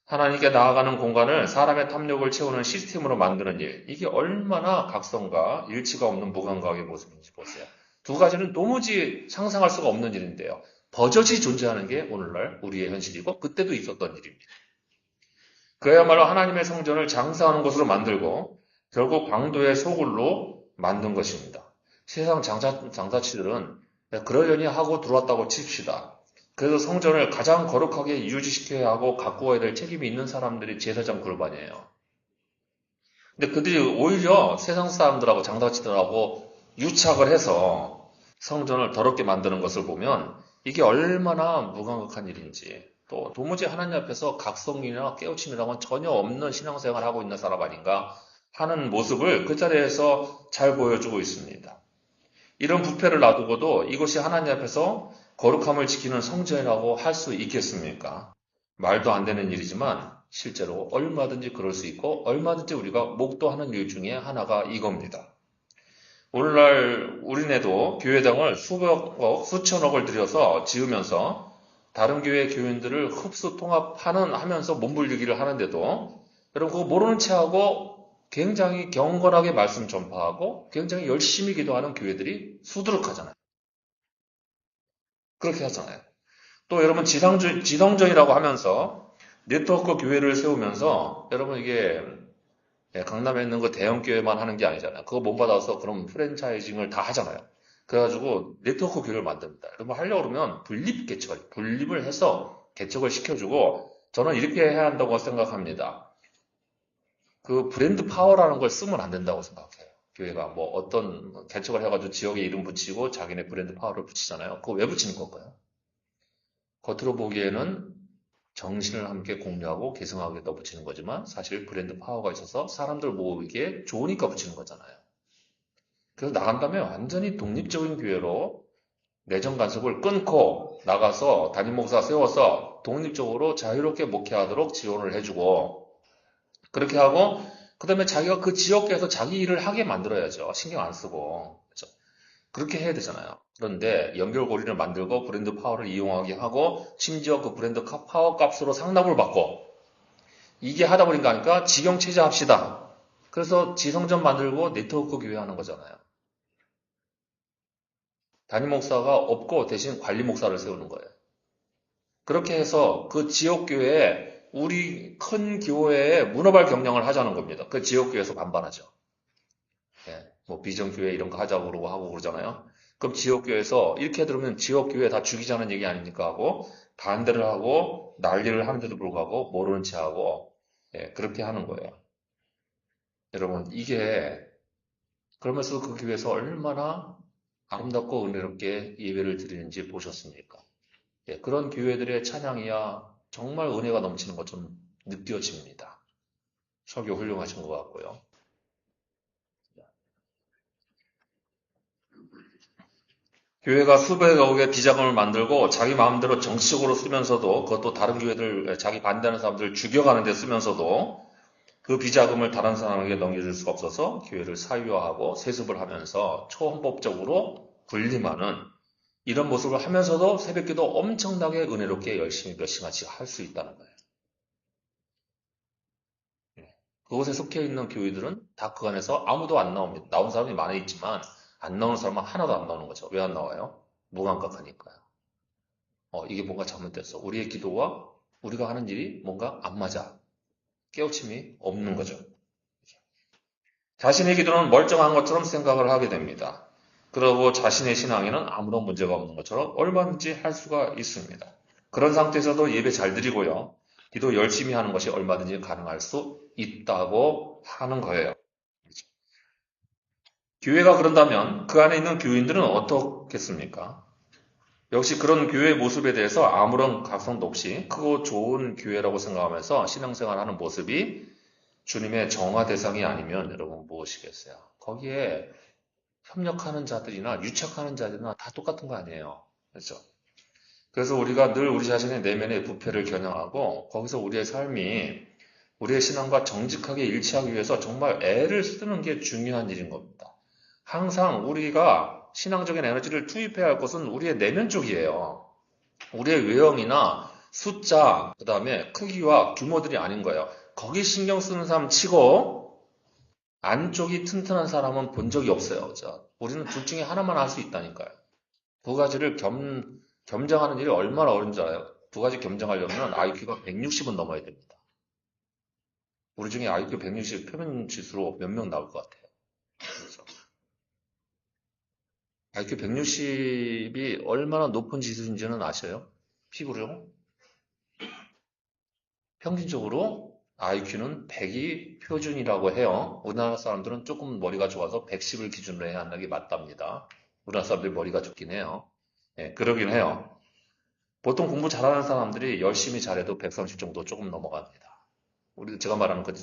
하나님께 나아가는 공간을 사람의 탐욕을 채우는 시스템으로 만드는 일, 이게 얼마나 각성과 일치가 없는 무감각의 모습인지 보세요. 두 가지는 도무지 상상할 수가 없는 일인데요. 버젓이 존재하는 게 오늘날 우리의 현실이고 그때도 있었던 일입니다. 그야말로 하나님의 성전을 장사하는 곳으로 만들고 결국 방도의 소굴로 만든 것입니다. 세상 장사치들은 그러려니 하고 들어왔다고 칩시다. 그래서 성전을 가장 거룩하게 유지시켜야 하고 가꾸어야 될 책임이 있는 사람들이 제사장 그룹아니에요. 근데 그들이 오히려 세상 사람들하고 장사치들하고 유착을 해서 성전을 더럽게 만드는 것을 보면 이게 얼마나 무감각한 일인지, 또 도무지 하나님 앞에서 각성이나 깨우침이라고는 전혀 없는 신앙생활을 하고 있는 사람 아닌가 하는 모습을 그 자리에서 잘 보여주고 있습니다. 이런 부패를 놔두고도 이것이 하나님 앞에서 거룩함을 지키는 성전이라고 할 수 있겠습니까? 말도 안 되는 일이지만 실제로 얼마든지 그럴 수 있고 얼마든지 우리가 목도하는 일 중에 하나가 이겁니다. 오늘날 우리네도 교회당을 수백억, 수천억을 들여서 지으면서 다른 교회 교인들을 흡수 통합하는 하면서 몸부림치기를 하는데도 여러분 그거 모르는 체하고 굉장히 경건하게 말씀 전파하고 굉장히 열심히 기도하는 교회들이 수두룩하잖아요. 그렇게 하잖아요. 또 여러분 지성전이라고 하면서 네트워크 교회를 세우면서 여러분 이게 강남에 있는 그 대형 교회만 하는 게 아니잖아요. 그거 못 받아서 그럼 프랜차이징을 다 하잖아요. 그래가지고 네트워크 교회를 만듭니다. 여러분 하려고 그러면 분립을 해서 개척을 시켜주고 저는 이렇게 해야 한다고 생각합니다. 그 브랜드 파워라는 걸 쓰면 안 된다고 생각해요. 교회가 뭐 어떤 개척을 해가지고 지역에 이름 붙이고 자기네 브랜드 파워를 붙이잖아요. 그거 왜 붙이는 걸까요? 겉으로 보기에는 정신을 함께 공유하고 계승하게 더 붙이는 거지만 사실 브랜드 파워가 있어서 사람들 모으기에 좋으니까 붙이는 거잖아요. 그래서 나간다면 완전히 독립적인 교회로 내정 간섭을 끊고 나가서 담임 목사 세워서 독립적으로 자유롭게 목회하도록 지원을 해주고 그렇게 하고 그 다음에 자기가 그 지역에서 자기 일을 하게 만들어야죠. 신경 안 쓰고. 그렇죠? 그렇게 해야 되잖아요. 그런데 연결고리를 만들고 브랜드 파워를 이용하게 하고 심지어 그 브랜드 파워 값으로 상납을 받고 이게 하다 보니까 직영체제 합시다. 그래서 지성전 만들고 네트워크 교회 하는 거잖아요. 담임 목사가 없고 대신 관리 목사를 세우는 거예요. 그렇게 해서 그 지역교회에 우리 큰 교회에 문어발 경영을 하자는 겁니다. 그 지역교회에서 반반하죠. 뭐 비전교회 이런 거 하자고 그러고 하고 그러잖아요. 그럼 지역교회에서 이렇게 들으면 지역교회 다 죽이자는 얘기 아닙니까 하고 반대를 하고 난리를 하는데도 불구하고 모르는 체 하고 그렇게 하는 거예요. 여러분 이게 그러면서 그 교회에서 얼마나 아름답고 은혜롭게 예배를 드리는지 보셨습니까? 그런 교회들의 찬양이야 정말 은혜가 넘치는 것처럼 느껴집니다. 설교 훌륭하신 것 같고요. 교회가 수백억의 비자금을 만들고 자기 마음대로 정치적으로 쓰면서도 그것도 다른 교회들 자기 반대하는 사람들을 죽여가는 데 쓰면서도 그 비자금을 다른 사람에게 넘겨줄 수가 없어서 교회를 사유화하고 세습을 하면서 초헌법적으로 군림하는 이런 모습을 하면서도 새벽기도 엄청나게 은혜롭게 열심히 몇 시간씩 할 수 있다는 거예요. 그곳에 속해 있는 교회들은 다 그 안에서 아무도 안 나옵니다. 나온 사람이 많이 있지만 안 나오는 사람은 하나도 안 나오는 거죠. 왜 안 나와요? 무감각하니까요. 이게 뭔가 잘못됐어. 우리의 기도와 우리가 하는 일이 뭔가 안 맞아. 깨우침이 없는 거죠. 자신의 기도는 멀쩡한 것처럼 생각을 하게 됩니다. 그리고 자신의 신앙에는 아무런 문제가 없는 것처럼 얼마든지 할 수가 있습니다. 그런 상태에서도 예배 잘 드리고요. 기도 열심히 하는 것이 얼마든지 가능할 수 있다고 하는 거예요. 교회가 그런다면 그 안에 있는 교인들은 어떻겠습니까? 역시 그런 교회의 모습에 대해서 아무런 각성도 없이 크고 좋은 교회라고 생각하면서 신앙생활하는 모습이 주님의 정화 대상이 아니면 여러분 무엇이겠어요? 거기에 협력하는 자들이나 유착하는 자들이나 다 똑같은 거 아니에요. 그렇죠? 그래서 우리가 늘 우리 자신의 내면의 부패를 겨냥하고 거기서 우리의 삶이 우리의 신앙과 정직하게 일치하기 위해서 정말 애를 쓰는 게 중요한 일인 겁니다. 항상 우리가 신앙적인 에너지를 투입해야 할 것은 우리의 내면 쪽이에요. 우리의 외형이나 숫자, 그 다음에 크기와 규모들이 아닌 거예요. 거기 신경 쓰는 사람 치고 안쪽이 튼튼한 사람은 본 적이 없어요. 그죠? 우리는 둘 중에 하나만 할 수 있다니까요. 두 가지를 겸장하는 일이 얼마나 어려운 줄 알아요? 두 가지 겸장하려면 IQ가 160은 넘어야 됩니다. 우리 중에 IQ 160 표면 지수로 몇 명 나올 것 같아요. 그렇죠? IQ 160이 얼마나 높은 지수인지는 아셔요? 피부로? 평균적으로 IQ는 100이 표준이라고 해요. 우리나라 사람들은 조금 머리가 좋아서 110을 기준으로 해야 하는 게 맞답니다. 우리나라 사람들이 머리가 좋긴 해요. 예, 그러긴 해요. 보통 공부 잘하는 사람들이 열심히 잘해도 130 정도 조금 넘어갑니다. 제가 말하는 그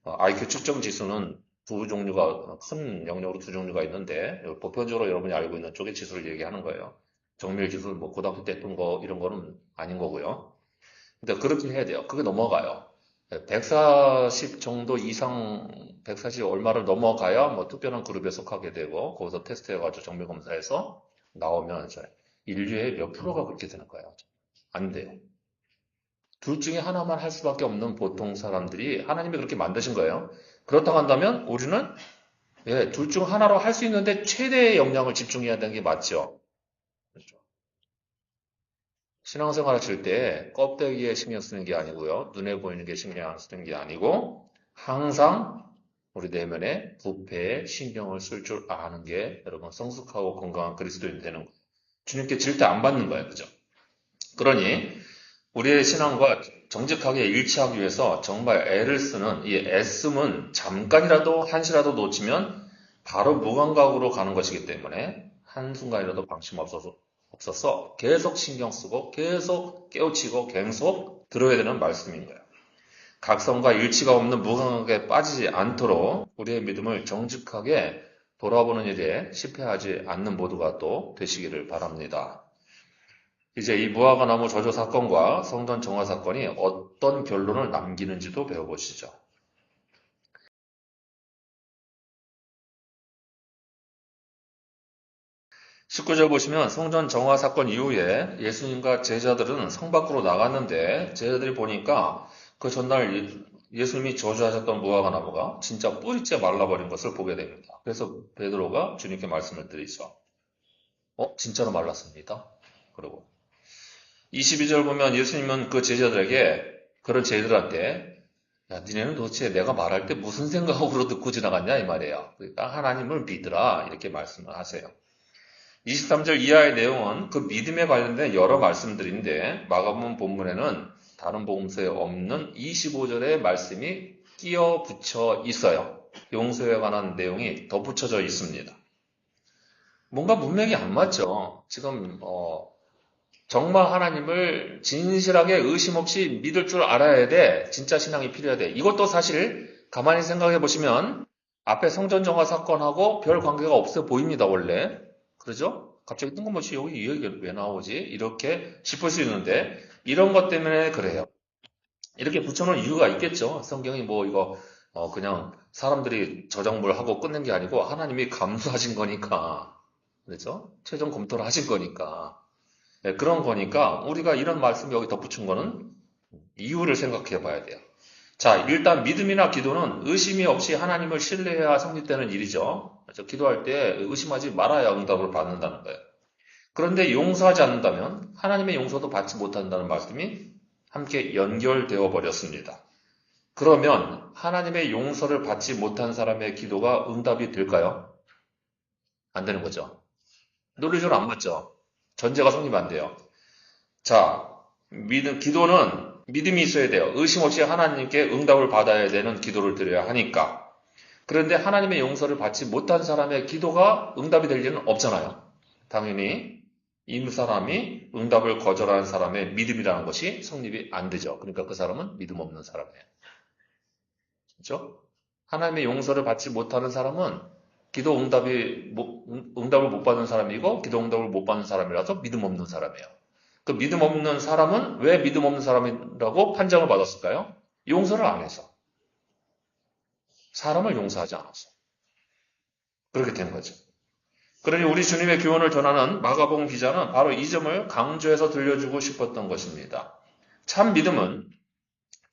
IQ 측정 지수는 두 종류가, 큰 영역으로 두 종류가 있는데, 보편적으로 여러분이 알고 있는 쪽의 지수를 얘기하는 거예요. 정밀 지수, 뭐, 고등학교 때 했던 거, 이런 거는 아닌 거고요. 근데 그렇게 해야 돼요. 그게 넘어가요. 140 정도 이상, 140 얼마를 넘어가야 뭐 특별한 그룹에 속하게 되고, 거기서 테스트해가지고 정밀검사에서 나오면 이제 인류의 몇 프로가 그렇게 되는 거예요. 안 돼요. 둘 중에 하나만 할 수밖에 없는 보통 사람들이 하나님이 그렇게 만드신 거예요. 그렇다고 한다면 우리는 둘 중 하나로 할 수 있는데 최대의 역량을 집중해야 되는 게 맞죠. 그렇죠? 신앙생활 하실 때 껍데기에 신경 쓰는 게 아니고요. 눈에 보이는 게 신경 쓰는 게 아니고 항상 우리 내면에 부패에 신경을 쓸 줄 아는 게 여러분 성숙하고 건강한 그리스도인 되는 거예요. 주님께 질대 안 받는 거예요. 그죠? 그러니 우리의 신앙과 정직하게 일치하기 위해서 정말 애를 쓰는 이 애씀은 잠깐이라도 한시라도 놓치면 바로 무감각으로 가는 것이기 때문에 한순간이라도 방심 없어서 계속 신경 쓰고 계속 깨우치고 계속 들어야 되는 말씀인 거예요. 각성과 일치가 없는 무감각에 빠지지 않도록 우리의 믿음을 정직하게 돌아보는 일에 실패하지 않는 모두가 또 되시기를 바랍니다. 이제 이 무화과나무 저조 사건과 성전 정화 사건이 어떤 결론을 남기는지도 배워보시죠. 19절 보시면 성전 정화 사건 이후에 예수님과 제자들은 성 밖으로 나갔는데 제자들이 보니까 그 전날 예수님이 저주하셨던 무화과 나무가 진짜 뿌리째 말라버린 것을 보게 됩니다. 그래서 베드로가 주님께 말씀을 드리죠. 진짜로 말랐습니다. 그리고 22절 보면 예수님은 그 제자들에게 그런 제자들한테 야, 니네는 도대체 내가 말할 때 무슨 생각으로 듣고 지나갔냐 이 말이에요. 그러니까 하나님을 믿으라 이렇게 말씀을 하세요. 23절 이하의 내용은 그 믿음에 관련된 여러 말씀들인데 마가복음 본문에는 다른 복음서에 없는 25절의 말씀이 끼어 붙여 있어요. 용서에 관한 내용이 덧붙여져 있습니다. 뭔가 문맥이 안 맞죠. 지금 정말 하나님을 진실하게 의심 없이 믿을 줄 알아야 돼. 진짜 신앙이 필요해야 돼. 이것도 사실 가만히 생각해 보시면 앞에 성전 정화 사건하고 별 관계가 없어 보입니다, 원래. 그러죠? 갑자기 뜬금없이 여기 이 얘기가 왜 나오지? 이렇게 싶을 수 있는데 이런 것 때문에 그래요. 이렇게 붙여놓은 이유가 있겠죠. 성경이 뭐 이거 그냥 사람들이 저작물 하고 끝낸 게 아니고 하나님이 감수하신 거니까. 그렇죠? 최종 검토를 하신 거니까. 네, 그런 거니까 우리가 이런 말씀 여기 덧붙인 거는 이유를 생각해 봐야 돼요. 자, 일단 믿음이나 기도는 의심이 없이 하나님을 신뢰해야 성립되는 일이죠. 그래서 기도할 때 의심하지 말아야 응답을 받는다는 거예요. 그런데 용서하지 않는다면 하나님의 용서도 받지 못한다는 말씀이 함께 연결되어 버렸습니다. 그러면 하나님의 용서를 받지 못한 사람의 기도가 응답이 될까요? 안 되는 거죠. 논리적으로 안 맞죠. 전제가 성립 안 돼요. 자, 기도는 믿음이 있어야 돼요. 의심 없이 하나님께 응답을 받아야 되는 기도를 드려야 하니까. 그런데 하나님의 용서를 받지 못한 사람의 기도가 응답이 될 리는 없잖아요. 당연히 이 사람이 응답을 거절하는 사람의 믿음이라는 것이 성립이 안 되죠. 그러니까 그 사람은 믿음 없는 사람이에요. 그렇죠? 하나님의 용서를 받지 못하는 사람은 응답을 못 받는 사람이고 기도 응답을 못 받는 사람이라서 믿음 없는 사람이에요. 그 믿음 없는 사람은 왜 믿음 없는 사람이라고 판정을 받았을까요? 용서를 안 해서. 사람을 용서하지 않아서. 그렇게 된 거죠. 그러니 우리 주님의 교훈을 전하는 마가복음 기자는 바로 이 점을 강조해서 들려주고 싶었던 것입니다. 참 믿음은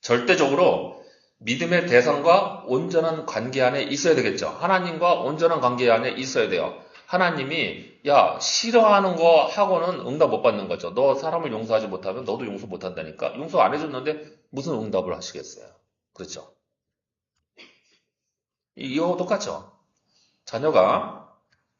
절대적으로 믿음의 대상과 온전한 관계 안에 있어야 되겠죠. 하나님과 온전한 관계 안에 있어야 돼요. 하나님이 싫어하는 거 하고는 응답 못 받는 거죠. 너 사람을 용서하지 못하면 너도 용서 못 한다니까. 용서 안 해줬는데 무슨 응답을 하시겠어요. 그렇죠. 이거 똑같죠. 자녀가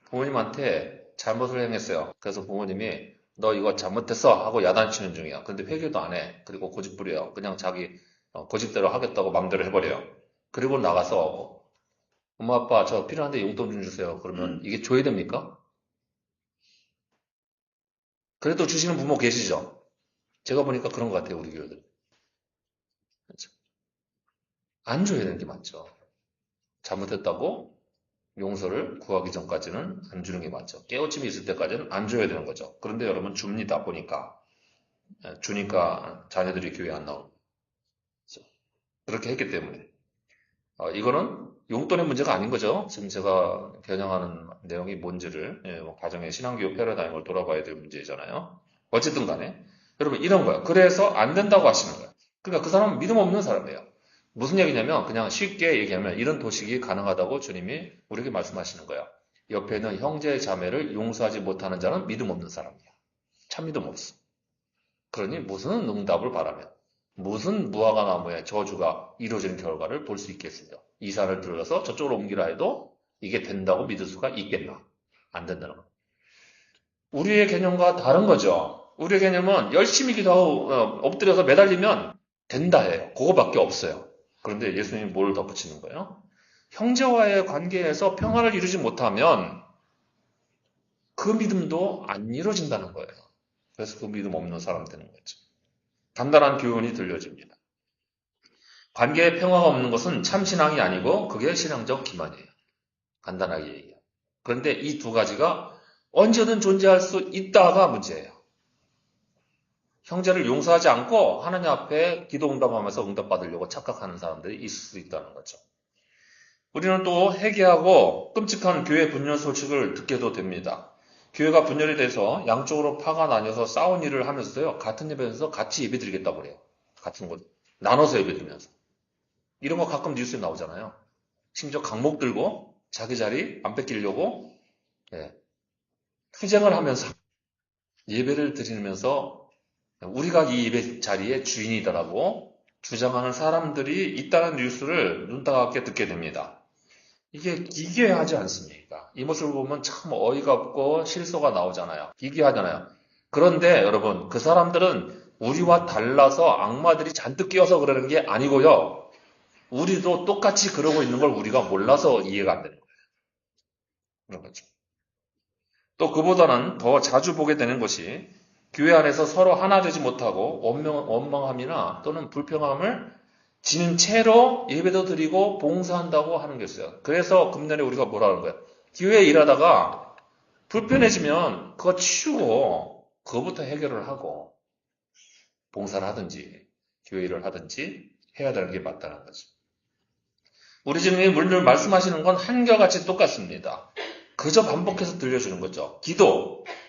부모님한테 잘못을 행했어요. 그래서 부모님이 너 이거 잘못했어 하고 야단치는 중이야. 근데 회개도 안 해. 그리고 고집부려요. 그냥 자기 고집대로 하겠다고 맘대로 해버려요. 그리고 나가서 엄마 아빠 저 필요한데 용돈 좀 주세요. 그러면 이게 줘야 됩니까? 그래도 주시는 부모 계시죠? 제가 보니까 그런 것 같아요. 우리 교회들. 그렇죠? 안 줘야 되는 게 맞죠. 잘못했다고 용서를 구하기 전까지는 안 주는 게 맞죠. 깨우침이 있을 때까지는 안 줘야 되는 거죠. 그런데 여러분 줍니다 보니까. 주니까 자녀들이 교회 안 나오고. 그렇게 했기 때문에. 이거는 용돈의 문제가 아닌 거죠. 지금 제가 겨냥하는 내용이 뭔지를, 가정의 신앙교육 패러다임을 돌아봐야 될 문제잖아요. 어쨌든 간에. 여러분, 이런 거예요. 그래서 안 된다고 하시는 거예요. 그러니까 그 사람은 믿음 없는 사람이에요. 무슨 얘기냐면, 그냥 쉽게 얘기하면 이런 도식이 가능하다고 주님이 우리에게 말씀하시는 거예요. 옆에 있는 형제 자매를 용서하지 못하는 자는 믿음 없는 사람이야. 참 믿음 없어. 그러니 무슨 응답을 바라며 무슨 무화과 나무의 저주가 이루어지는 결과를 볼 수 있겠어요. 이산을 들어서 저쪽으로 옮기라 해도 이게 된다고 믿을 수가 있겠나? 안 된다는 거. 우리의 개념과 다른 거죠. 우리의 개념은 열심히 기도하고 엎드려서 매달리면 된다 해요. 그거밖에 없어요. 그런데 예수님이 뭘 덧붙이는 거예요? 형제와의 관계에서 평화를 이루지 못하면 그 믿음도 안 이루어진다는 거예요. 그래서 그 믿음 없는 사람 되는 거죠. 단단한 교훈이 들려집니다. 관계에 평화가 없는 것은 참 신앙이 아니고 그게 신앙적 기만이에요. 간단하게 얘기해요. 그런데 이 두 가지가 언제든 존재할 수 있다가 문제예요. 형제를 용서하지 않고 하나님 앞에 기도 응답하면서 응답받으려고 착각하는 사람들이 있을 수 있다는 거죠. 우리는 또 회개하고 끔찍한 교회 분열 소식을 듣게도 됩니다. 교회가 분열이 돼서 양쪽으로 파가 나뉘어서 싸운 일을 하면서요. 같은 예배에서 같이 예배드리겠다고 그래요. 같은 곳 나눠서 예배드리면서. 이런 거 가끔 뉴스에 나오잖아요. 심지어 강목 들고 자기 자리 안 뺏기려고 투쟁을 하면서 예배를 드리면서 우리가 이 예배 자리의 주인이다라고 주장하는 사람들이 있다는 뉴스를 눈 따갑게 듣게 됩니다. 이게 기괴하지 않습니까? 이 모습을 보면 참 어이가 없고 실소가 나오잖아요. 기괴하잖아요. 그런데 여러분, 그 사람들은 우리와 달라서 악마들이 잔뜩 끼어서 그러는 게 아니고요. 우리도 똑같이 그러고 있는 걸 우리가 몰라서 이해가 안 되는 거예요. 그런 거죠. 또 그보다는 더 자주 보게 되는 것이 교회 안에서 서로 하나 되지 못하고 원망함이나 또는 불평함을 지는 채로 예배도 드리고 봉사한다고 하는 게 있어요. 그래서 금년에 우리가 뭐라 하는 거예요? 교회 일하다가 불편해지면 그거 치우고 그거부터 해결을 하고 봉사를 하든지 교회 일을 하든지 해야 되는 게 맞다는 거죠. 우리 주님이 늘 말씀하시는 건 한결같이 똑같습니다. 그저 반복해서 들려주는 거죠.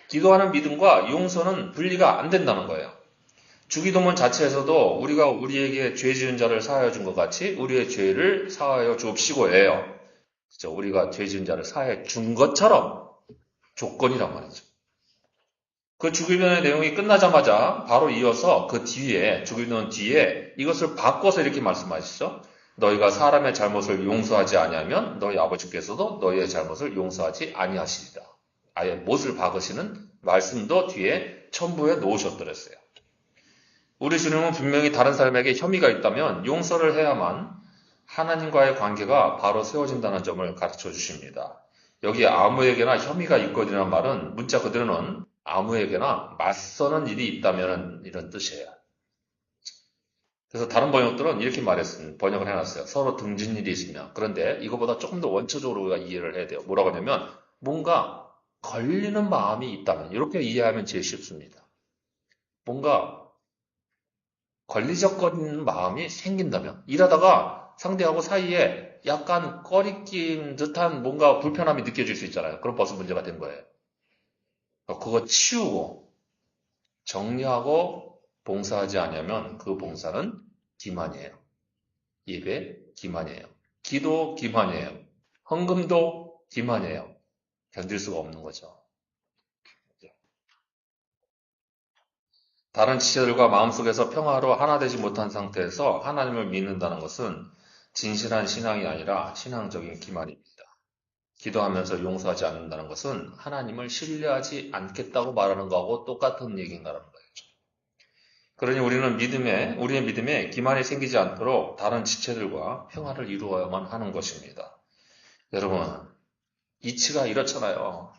기도하는 믿음과 용서는 분리가 안 된다는 거예요. 주기도문 자체에서도 우리가 우리에게 죄 지은 자를 사하여 준 것 같이 우리의 죄를 사하여 주옵시고예요. 그렇죠? 우리가 죄 지은 자를 사하여 준 것처럼 조건이란 말이죠. 그 주기도문의 내용이 끝나자마자 바로 이어서 그 뒤에 주기도문 뒤에 이것을 바꿔서 이렇게 말씀하시죠. 너희가 사람의 잘못을 용서하지 아니하면 너희 아버지께서도 너희의 잘못을 용서하지 아니하시리라. 아예 못을 박으시는 말씀도 뒤에 첨부해 놓으셨더랬어요. 우리 주님은 분명히 다른 사람에게 혐의가 있다면 용서를 해야만 하나님과의 관계가 바로 세워진다는 점을 가르쳐 주십니다. 여기 아무에게나 혐의가 있거든이라는 말은 문자 그대로는 아무에게나 맞서는 일이 있다면 이런 뜻이에요. 그래서 다른 번역들은 이렇게 번역을 해놨어요. 서로 등진 일이 있으면. 그런데 이거보다 조금 더 원초적으로 우리가 이해를 해야 돼요. 뭐라고 하냐면 뭔가 걸리는 마음이 있다면 이렇게 이해하면 제일 쉽습니다. 뭔가 걸리적거리는 마음이 생긴다면 일하다가 상대하고 사이에 약간 꺼리낀 듯한 뭔가 불편함이 느껴질 수 있잖아요. 그럼 벌써 문제가 된 거예요. 그거 치우고 정리하고 봉사하지 않으면 그 봉사는 기만이에요. 예배 기만이에요. 기도 기만이에요. 헌금도 기만이에요. 견딜 수가 없는 거죠. 다른 지체들과 마음속에서 평화로 하나 되지 못한 상태에서 하나님을 믿는다는 것은 진실한 신앙이 아니라 신앙적인 기만입니다. 기도하면서 용서하지 않는다는 것은 하나님을 신뢰하지 않겠다고 말하는 거하고 똑같은 얘기인가라는 거예요. 그러니 우리의 믿음에 기만이 생기지 않도록 다른 지체들과 평화를 이루어야만 하는 것입니다. 여러분, 이치가 이렇잖아요.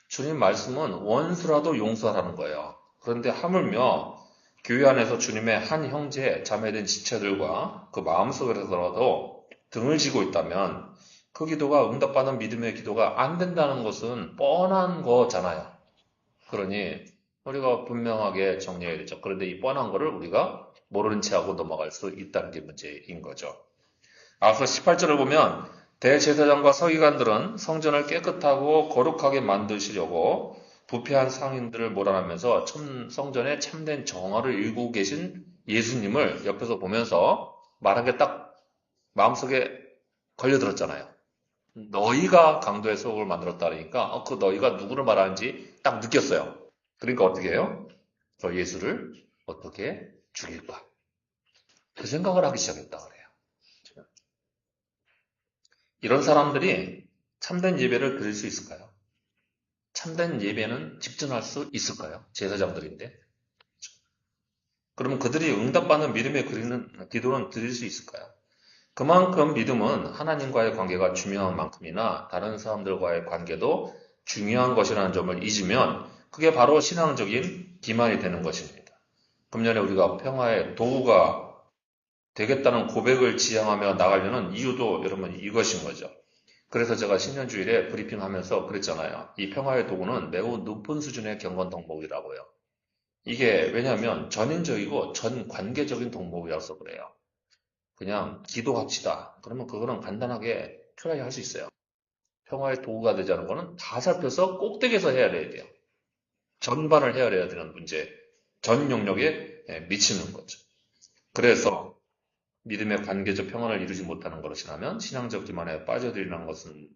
주님 말씀은 원수라도 용서하라는 거예요. 그런데 하물며 교회 안에서 주님의 한 형제, 자매된 지체들과 그 마음속에서라도 등을 지고 있다면 그 기도가 응답받는 믿음의 기도가 안 된다는 것은 뻔한 거잖아요. 그러니 우리가 분명하게 정리해야 되죠. 그런데 이 뻔한 거를 우리가 모르는 채 하고 넘어갈 수 있다는 게 문제인 거죠. 앞서 18절을 보면 대제사장과 서기관들은 성전을 깨끗하고 거룩하게 만드시려고 부패한 상인들을 몰아내면서 성전에 참된 정화를 일구고 계신 예수님을 옆에서 보면서 말한 게 딱 마음속에 걸려들었잖아요. 너희가 강도의 소욕을 만들었다 그러니까 그 너희가 누구를 말하는지 딱 느꼈어요. 그러니까 어떻게 해요? 저 예수를 어떻게 죽일까? 그 생각을 하기 시작했다 그래요. 이런 사람들이 참된 예배를 드릴 수 있을까요? 참된 예배는 집중할 수 있을까요? 제사장들인데. 그러면 그들이 응답받는 믿음의 기도는 드릴 수 있을까요? 그만큼 믿음은 하나님과의 관계가 중요한 만큼이나 다른 사람들과의 관계도 중요한 것이라는 점을 잊으면 그게 바로 신앙적인 기만이 되는 것입니다. 금년에 우리가 평화의 도구가 되겠다는 고백을 지향하며 나가려는 이유도 여러분 이것인 거죠. 그래서 제가 신년주일에 브리핑하면서 그랬잖아요. 이 평화의 도구는 매우 높은 수준의 경건 덕목이라고요. 이게 왜냐하면 전인적이고 전관계적인 덕목이라서 그래요. 그냥 기도합시다. 그러면 그거는 간단하게 트라이 할 수 있어요. 평화의 도구가 되자는 거는 다 살펴서 꼭대기에서 헤아려야 돼요. 전반을 헤아려야 되는 문제, 전 영역에 미치는 거죠. 그래서 믿음의 관계적 평안을 이루지 못하는 것이라면 신앙적 기만에 빠져들이는 것은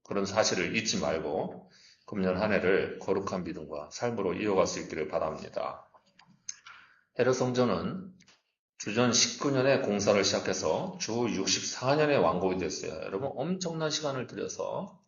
그런 사실을 잊지 말고 금년 한 해를 거룩한 믿음과 삶으로 이어갈 수 있기를 바랍니다. 헤롯 성전은 주전 19년에 공사를 시작해서 주 64년에 완공이 됐어요. 여러분 엄청난 시간을 들여서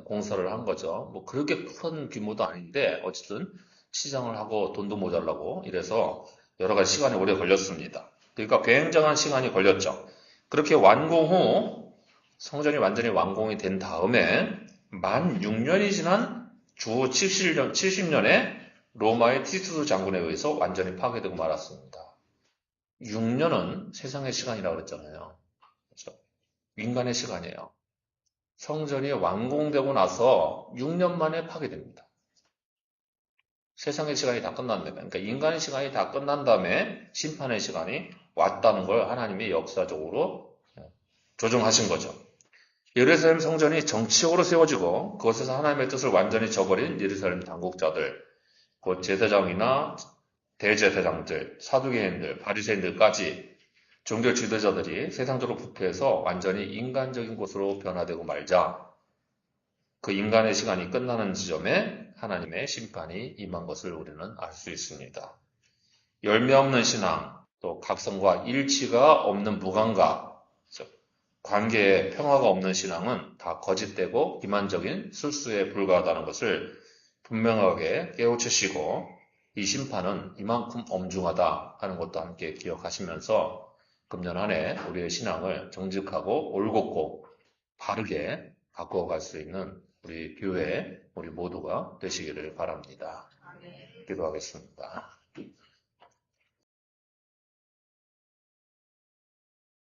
공사를 한 거죠. 뭐 그렇게 큰 규모도 아닌데 어쨌든 시장을 하고 돈도 모자라고 이래서 여러 가지 시간이 오래 걸렸습니다. 그러니까 굉장한 시간이 걸렸죠. 그렇게 완공 후 성전이 완전히 완공이 된 다음에 만 6년이 지난 주 70년에 로마의 티투스 장군에 의해서 완전히 파괴되고 말았습니다. 6년은 세상의 시간이라고 그랬잖아요. 그렇죠? 인간의 시간이에요. 성전이 완공되고 나서 6년 만에 파괴됩니다. 세상의 시간이 다 끝난다면, 그러니까 인간의 시간이 다 끝난 다음에 심판의 시간이 왔다는 걸 하나님이 역사적으로 조정하신 거죠. 예루살렘 성전이 정치적으로 세워지고 그것에서 하나님의 뜻을 완전히 저버린 예루살렘 당국자들, 곧 제사장이나 대제사장들, 사두개인들, 바리새인들까지 종교 지도자들이 세상적으로 부패해서 완전히 인간적인 곳으로 변화되고 말자 그 인간의 시간이 끝나는 지점에 하나님의 심판이 임한 것을 우리는 알 수 있습니다. 열매 없는 신앙, 또 각성과 일치가 없는 무감각, 관계에 평화가 없는 신앙은 다 거짓되고 기만적인 술수에 불과하다는 것을 분명하게 깨우치시고 이 심판은 이만큼 엄중하다 하는 것도 함께 기억하시면서 금년 한 해 우리의 신앙을 정직하고 올곧고 바르게 바꿔갈 수 있는 우리 교회, 우리 모두가 되시기를 바랍니다. 기도하겠습니다.